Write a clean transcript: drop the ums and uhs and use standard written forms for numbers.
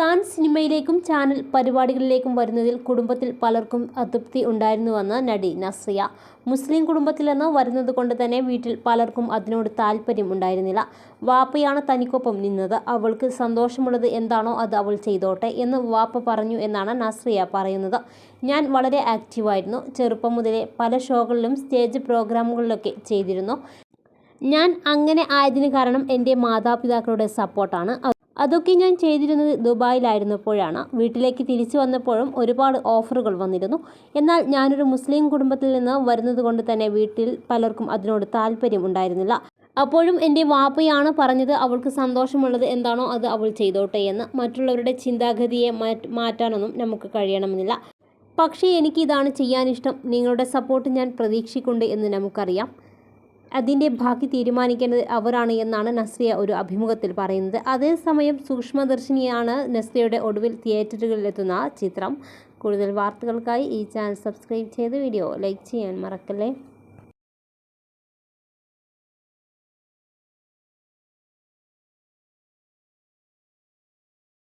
താൻ സിനിമയിലേക്കും ചാനൽ പരിപാടികളിലേക്കും വരുന്നതിൽ കുടുംബത്തിൽ പലർക്കും അതൃപ്തി ഉണ്ടായിരുന്നുവെന്ന് നടി നസ്രിയ. മുസ്ലിം കുടുംബത്തിൽ നിന്ന് വരുന്നത് കൊണ്ട് തന്നെ വീട്ടിൽ പലർക്കും അതിനോട് താല്പര്യം ഉണ്ടായിരുന്നില്ല. വാപ്പയാണ് തനിക്കൊപ്പം നിന്നത്, അവൾക്ക് സന്തോഷമുള്ളത് എന്താണോ അത് അവൾ ചെയ്തോട്ടെ എന്ന് വാപ്പ പറഞ്ഞു എന്നാണ് നസ്രിയ പറയുന്നത്. ഞാൻ വളരെ ആക്റ്റീവായിരുന്നു. ചെറുപ്പം മുതലേ പല ഷോകളിലും സ്റ്റേജ് പ്രോഗ്രാമുകളിലൊക്കെ ചെയ്തിരുന്നു. ഞാൻ അങ്ങനെ ആയതിന് കാരണം എൻ്റെ മാതാപിതാക്കളുടെ സപ്പോർട്ടാണ്. അതൊക്കെ ഞാൻ ചെയ്തിരുന്നത് ദുബായിലായിരുന്നപ്പോഴാണ്. വീട്ടിലേക്ക് തിരിച്ചു വന്നപ്പോഴും ഒരുപാട് ഓഫറുകൾ വന്നിരുന്നു. എന്നാൽ ഞാനൊരു മുസ്ലിം കുടുംബത്തിൽ നിന്ന് വരുന്നത് കൊണ്ട് തന്നെ വീട്ടിൽ പലർക്കും അതിനോട് താല്പര്യം ഉണ്ടായിരുന്നില്ല. അപ്പോഴും എൻ്റെ വാപ്പയാണ് പറഞ്ഞത് അവൾക്ക് സന്തോഷമുള്ളത് എന്താണോ അത് അവൾ ചെയ്തോട്ടെ എന്ന്. മറ്റുള്ളവരുടെ ചിന്താഗതിയെ മാറ്റാനൊന്നും നമുക്ക് കഴിയണമെന്നില്ല. പക്ഷേ എനിക്കിതാണ് ചെയ്യാനിഷ്ടം, നിങ്ങളുടെ സപ്പോർട്ട് ഞാൻ പ്രതീക്ഷിക്കുന്നുണ്ട് എന്ന് നമുക്കറിയാം. അതിൻ്റെ ബാക്കി തീരുമാനിക്കേണ്ടത് അവരാണ് എന്നാണ് നസ്രിയ ഒരു അഭിമുഖത്തിൽ പറയുന്നത്. അതേസമയം സൂക്ഷ്മദർശിനിയാണ് നസ്രിയയുടെ ഒടുവിൽ തിയേറ്ററുകളിലെത്തുന്ന ചിത്രം. കൂടുതൽ വാർത്തകൾക്കായി ഈ ചാനൽ സബ്സ്ക്രൈബ് ചെയ്ത് വീഡിയോ ലൈക്ക് ചെയ്യാൻ മറക്കല്ലേ.